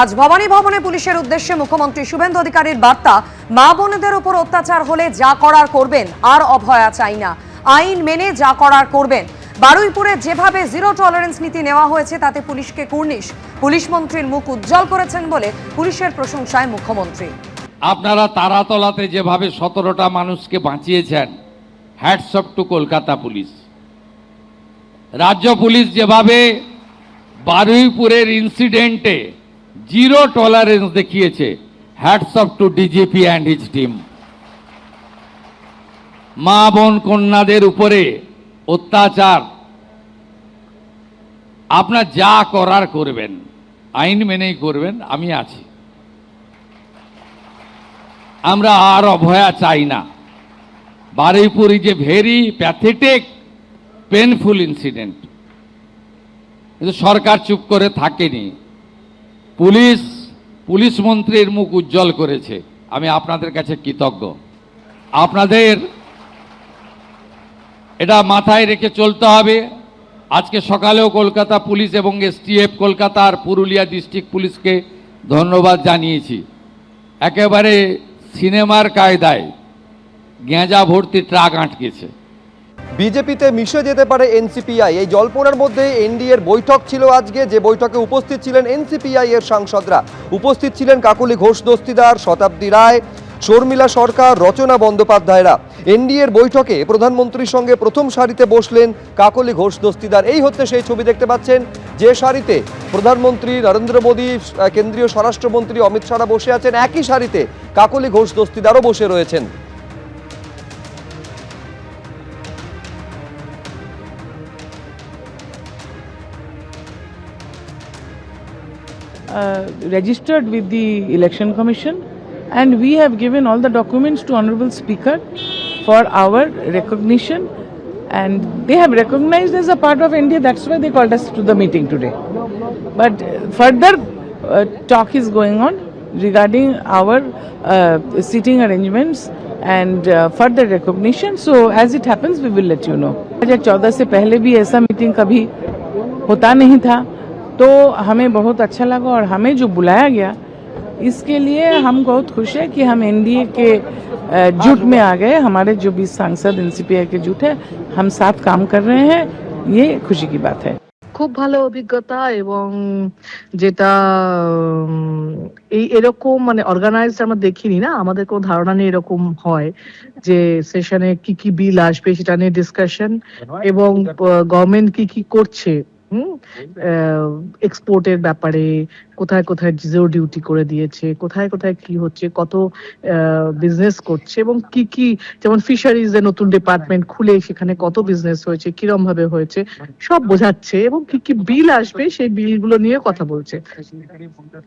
আজ ভবানী ভবনে পুলিশের উদ্দেশ্যে মুখ্যমন্ত্রী শুভেন্দু অধিকারীর বার্তা, মা বোনেদের উপর অত্যাচার হলে যা করার করবেন, আর অভয়া চাই না, আইন মেনে যা করার করবেন। বারুইপুরে যেভাবে জিরো টলারেন্স নীতি নেওয়া হয়েছে তাতে পুলিশকে কুর্নিশ। পুলিশ মন্ত্রীর মুখ উজ্জ্বল করেছেন বলে পুলিশের প্রশংসায় মুখ্যমন্ত্রী। আপনারা তারাতলাতে যেভাবে 17টা মানুষকে বাঁচিয়েছেন, hats off to Kolkata police. রাজ্য পুলিশ যেভাবে বারুইপুরের ইনসিডেন্টে জিরো টলারেন্স দেখিয়েছে, hats off to DGP and his team. মা বোন কন্যাদের উপরে অত্যাচার আপনার যা করার করবেন, আইন মেনেই করবেন, আমি আছি। আমরা আর অভয়া চাই না। Baruipur is a very pathetic painful incident, কিন্তু সরকার চুপ করে থাকেনি। পুলিশ মন্ত্রীর মুখ উজ্জ্বল করেছে, আমি আপনাদের কাছে কৃতজ্ঞ। আপনাদের এটা মাথায় রেখে চলতে হবে। আজকে সকালেও কলকাতা পুলিশ এবং এসটিএফ কলকাতার পুরুলিয়া ডিস্ট্রিক্ট পুলিশকে ধন্যবাদ জানিয়েছি। একেবারে সিনেমার কায়দায় গেঁজা ভর্তি ট্রাক আটকেছে। বিজেপিতে মিশে যেতে পারে এনসিপিআই। এই জল্পনার মধ্যে এনডিএর বৈঠক ছিল আজকে, যে বৈঠকে উপস্থিত ছিলেন এনসিপিআই এর সাংসদরা। উপস্থিত ছিলেন কাকলি ঘোষ দস্তিদার, শতাব্দী রায়, শর্মিলা সরকার, রচনা বন্দ্যোপাধ্যায়রা। এনডিএর বৈঠকে প্রধানমন্ত্রীর সঙ্গে প্রথম সারিতে বসলেন কাকলি ঘোষ দস্তিদার। এই হচ্ছে সেই ছবি দেখতে পাচ্ছেন, যে সারিতে প্রধানমন্ত্রী নরেন্দ্র মোদী, কেন্দ্রীয় স্বরাষ্ট্রমন্ত্রী অমিত শাহ বসে আছেন, একই সারিতে কাকলি ঘোষ দস্তিদারও বসে রয়েছেন। Registered with the Election Commission, and we have given all the documents to Honorable Speaker for our recognition, and they have recognized as a part of India. That's why they called us to the meeting today. But further talk is going on regarding our seating arrangements and further recognition. So as it happens, we will let you know. 2014 से पहले भी ऐसा meeting कभी होता नहीं था, तो हमें बहुत अच्छा लगा और हमें जो बुलाया गया इसके लिए हम बहुत खुश है कि हम एनडीए के जुट में आ गए। हमारे जो 20 सांसद एनसीपीआई के जुट है, हम साथ काम कर रहे हैं, ये खुशी की बात है। খুব ভালো অভিজ্ঞতা, এবং যেটা এই এরকম মানে অর্গানাইজড আমরা দেখিনি না, আমাদের কোনো ধারণা নেই এরকম হয় যে সেশনে কি কি বিল আসবে সেটা নিয়ে ডিসকাশন, এবং গভর্নমেন্ট কি কি করছে এক্সপোর্টের ব্যাপারে, কোথায় কোথায় জিরো ডিউটি করে দিয়েছে, কোথায় কোথায় কি হচ্ছে, কত বিজনেস করছে, এবং কি কি, যেমন ফিশারিজ এর নতুন ডিপার্টমেন্ট খুলে সেখানে কত বিজনেস হয়েছে, কিরম ভাবে হয়েছে, সব বোঝাচ্ছে, এবং কি কি বিল আসবে সেই বিলগুলো নিয়ে কথা বলছে।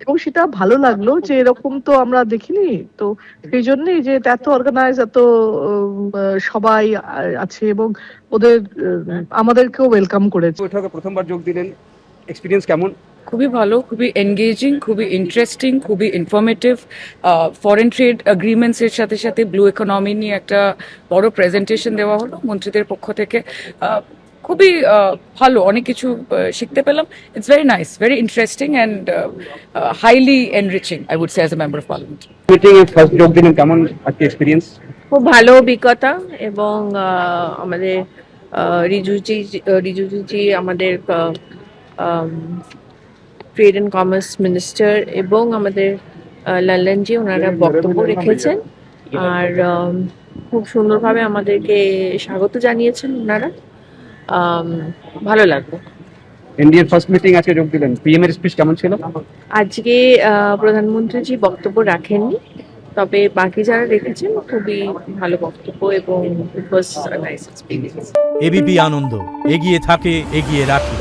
এবং সেটা ভালো লাগলো যে এরকম তো আমরা দেখিনি। তো সেই জন্যই যে এত অর্গানাইজ, এত সবাই আছে, এবং ওদের আমাদেরকেও ওয়েলকাম করেছে। বৈঠকে প্রথমবার যোগ দিলেন, এক্সপিরিয়েন্স কেমন? খুবই ভালো, খুবই এনগেজিং, খুবই ইন্টারেস্টিং, খুবই ইনফরমেটিভ। ফরেন ট্রেড এগ্রিমেন্টস এর সাথে সাথে ব্লু ইকোনমি নিয়ে একটা বড় প্রেজেন্টেশন দেওয়া হলো মন্ত্রীদের পক্ষ থেকে। খুবই ভালো, অনেক কিছু শিখতে পেলাম। It's very nice, very interesting and highly enriching, I would say as a member of parliament. Meeting এ ফার্স্ট যোগ দিলেন, কেমন আজকে এক্সপিরিয়েন্স? খুব ভালো অভিজ্ঞতা, এবং আমাদের রিজুজি আমাদের ট্রেড অ্যান্ড কমার্স মিনিস্টার, এবং আমাদের লালনজি, ওনারা বক্তব্য রেখেছেন, আর খুব সুন্দরভাবে আমাদেরকে স্বাগত জানিয়েছেন ওনারা। ভালো লাগলো। ইন্ডিয়ার ফার্স্ট মিটিং আজকে যোগ দিলেন, পিএম এর স্পিচ কেমন ছিল? আজকে প্রধানমন্ত্রীজি বক্তব্য রাখেননি, তবে বাকি যারা রেখেছেন খুবই ভালো বক্তব্য, এবং ইট ওয়াজ আ নাইস এক্সপেরিয়েন্স। এবিপি আনন্দ, এগিয়ে থাকে, এগিয়ে রাখে।